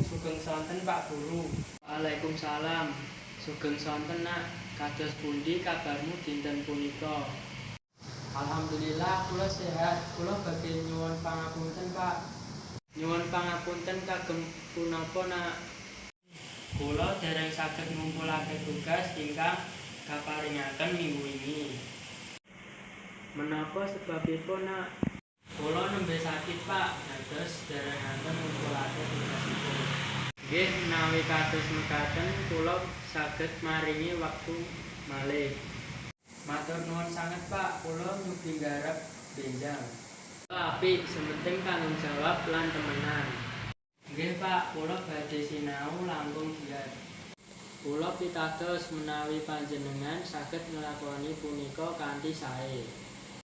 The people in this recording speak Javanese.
sugeng sonten Pak Guru. Waalaikumsalam. Sugeng sonten Nak. Kados pundi kabarmu dinten punika? Alhamdulillah kula sehat. Kula badhe nyuwun pangapunten Pak. Nyuwun pangapunten kagem punapa Nak? Kula dereng saged ngumpulake tugas ingkang kaparingaken minggu ini. Menapa sebabipun Nak? Kula nembe sakit Pak, dados derengaken ngumpulake tugasipun. Nggih menawi kados mekaten kula saged maringi wektu malih. Matur nuwun sanget Pak, kula nyugi nggarap benjang. Apik, sementing tanggung jawab lan temenan. Nggih Pak, kula badhe sinau langkung giat. Kula pitados menawi panjenengan saged nglakoni punika kanthi sae.